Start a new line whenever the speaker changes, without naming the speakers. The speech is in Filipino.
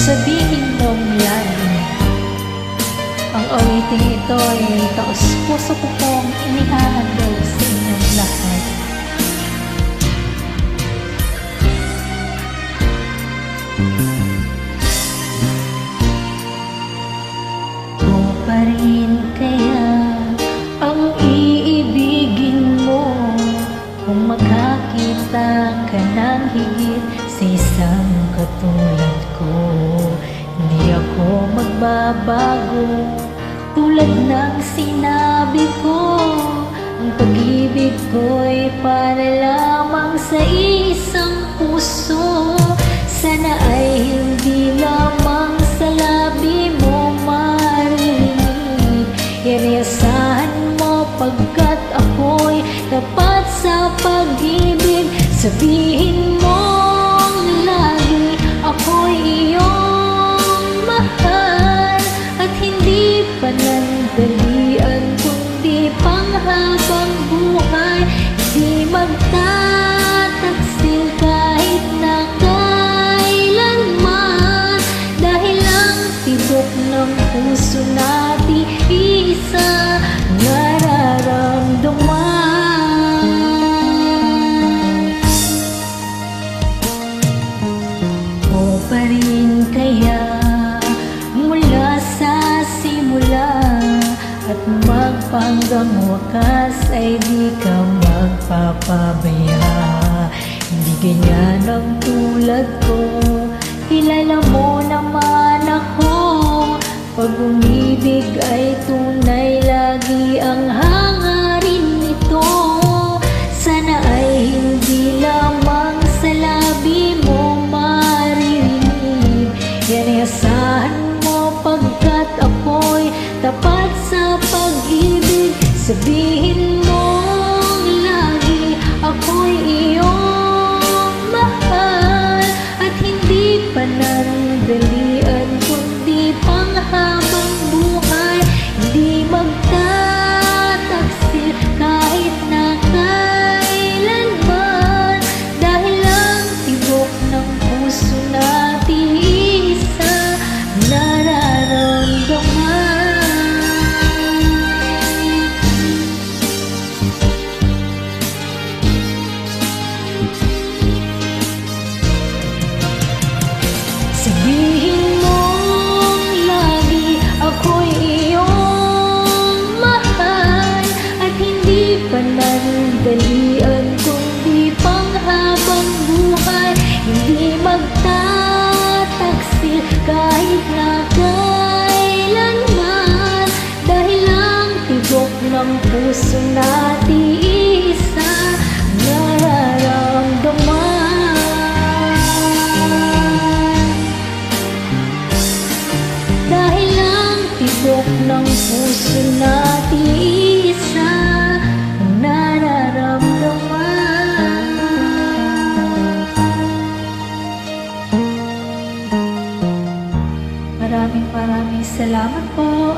sabihin mong lagi. Ang awiting ito ay taos puso ko pong inihahandog sa inyong lahat. O pa rin kaya ang iibigin mo kung magkakita ka ng higit sa isang katulad ko? Hindi ako magbabago, tulad ng sinabi ko. Ang pag-ibig ko'y para lamang sa isang puso. Sana ay hindi lamang sa labi mo marinig. Iniasahan mo pagkat ako'y tapat sa pag-ibig. Sabihin mong lagi ako'y iyong mahal, at hindi panandalian kundi panghabang buhay. Di magtataksil kahit na kailanman, dahil ang tibok ng puso natin isa nararamdaman. O pa rin kaya mula sa simula at magpanggang wakas ay di ka magpapabaya. Hindi ganyan ang tulad ko, kilala mo naman ako. Pag umibig ay tunay, lagi ang hangarin nito. Sana ay hindi lamang sa labi mo maririnig. Iniasahan mo pagkat ako'y tapat sa pag-ibig. Sabihin mong lagi ako'y iyong mahal, at hindi panandalian kundi panghabang buhay. Hindi magtataksil kahit na kailanman, dahil ang tibok ng puso natin isa nararamdaman. Sabihin mong lagi ako'y iyong mahal, at hindi panandalian kundi panghabang buhay. Hindi magtataksil kahit na kailanman, dahil ang tibok ng puso natin isa nararamdaman. Dahil ang tibok ng puso natin isa nararamdaman. Maraming salamat po.